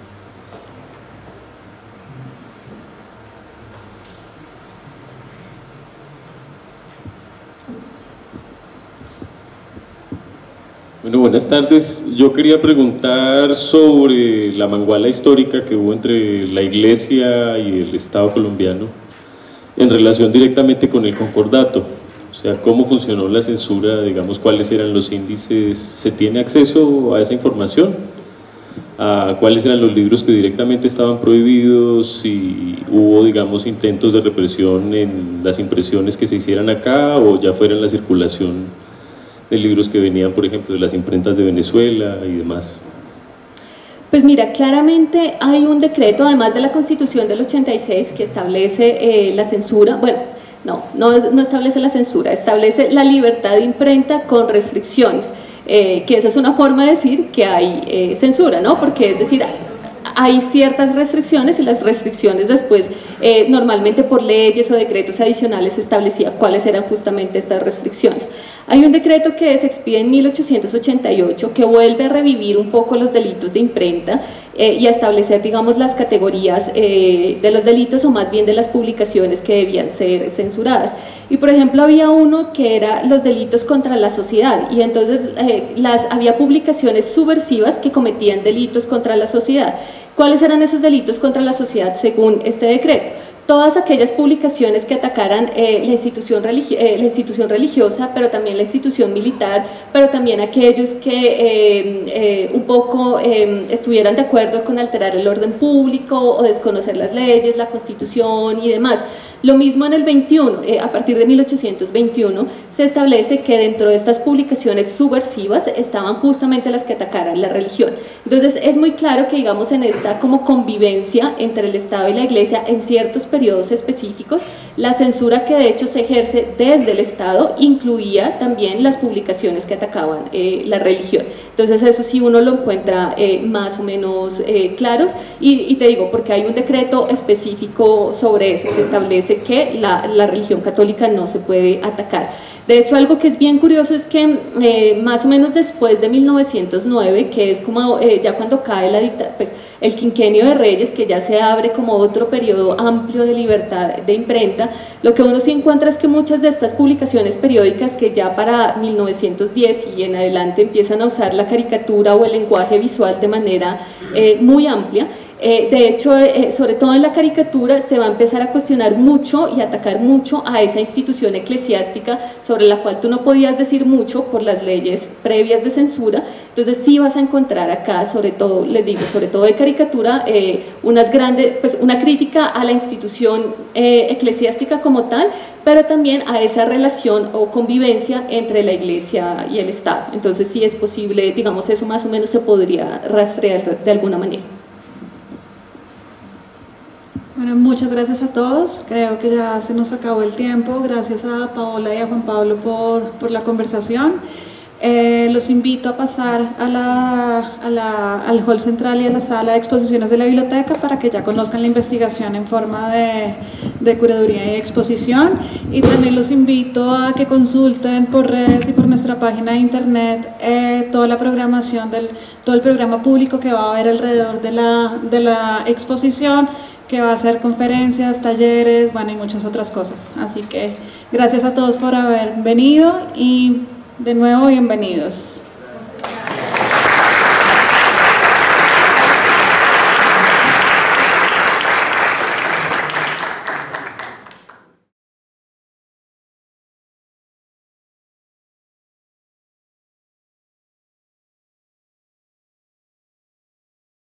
Bueno, buenas tardes. Yo quería preguntar sobre la manguala histórica que hubo entre la Iglesia y el Estado colombiano en relación directamente con el concordato. O sea, ¿cómo funcionó la censura? Digamos, ¿cuáles eran los índices? ¿Se tiene acceso a esa información? ¿A cuáles eran los libros que directamente estaban prohibidos? ¿Si hubo, digamos, intentos de represión en las impresiones que se hicieran acá, o ya fuera en la circulación de libros que venían, por ejemplo, de las imprentas de Venezuela y demás? Pues mira, claramente hay un decreto, además de la Constitución del 86, que establece la censura. Bueno, no establece la censura, establece la libertad de imprenta con restricciones, que esa es una forma de decir que hay censura, ¿no? Porque es decir, hay ciertas restricciones, y las restricciones después normalmente por leyes o decretos adicionales se establecía cuáles eran justamente estas restricciones. Hay un decreto que se expide en 1888 que vuelve a revivir un poco los delitos de imprenta y a establecer, digamos, las categorías de los delitos, o más bien de las publicaciones que debían ser censuradas. Y por ejemplo había uno que era los delitos contra la sociedad, y entonces había publicaciones subversivas que cometían delitos contra la sociedad. ¿Cuáles eran esos delitos contra la sociedad según este decreto? Todas aquellas publicaciones que atacaran la institución religiosa, pero también la institución militar, pero también aquellos que un poco estuvieran de acuerdo con alterar el orden público o desconocer las leyes, la Constitución y demás. Lo mismo en el 21, a partir de 1821, se establece que dentro de estas publicaciones subversivas estaban justamente las que atacaran la religión. Entonces es muy claro que, digamos, en esta como convivencia entre el Estado y la Iglesia en ciertos periodos específicos, la censura que de hecho se ejerce desde el Estado incluía también las publicaciones que atacaban la religión. Entonces eso sí uno lo encuentra más o menos claros, y te digo, porque hay un decreto específico sobre eso que establece que la religión católica no se puede atacar. De hecho, algo que es bien curioso es que más o menos después de 1909, que es como ya cuando cae pues, el quinquenio de Reyes, que ya se abre como otro periodo amplio de libertad de imprenta, lo que uno sí encuentra es que muchas de estas publicaciones periódicas, que ya para 1910 y en adelante empiezan a usar la caricatura o el lenguaje visual de manera muy amplia, de hecho, sobre todo en la caricatura se va a empezar a cuestionar mucho y atacar mucho a esa institución eclesiástica sobre la cual tú no podías decir mucho por las leyes previas de censura. Entonces sí vas a encontrar acá, sobre todo, les digo, sobre todo de caricatura, una crítica a la institución eclesiástica como tal, pero también a esa relación o convivencia entre la Iglesia y el Estado. Entonces sí es posible, digamos, eso más o menos se podría rastrear de alguna manera. Bueno, muchas gracias a todos. Creo que ya se nos acabó el tiempo. Gracias a Paola y a Juan Pablo por la conversación. Los invito a pasar al hall central y a la sala de exposiciones de la biblioteca para que ya conozcan la investigación en forma de curaduría y exposición, y también los invito a que consulten por redes y por nuestra página de internet toda la programación todo el programa público que va a haber alrededor de la exposición, que va a ser conferencias, talleres, bueno, y muchas otras cosas. Así que gracias a todos por haber venido y de nuevo bienvenidos.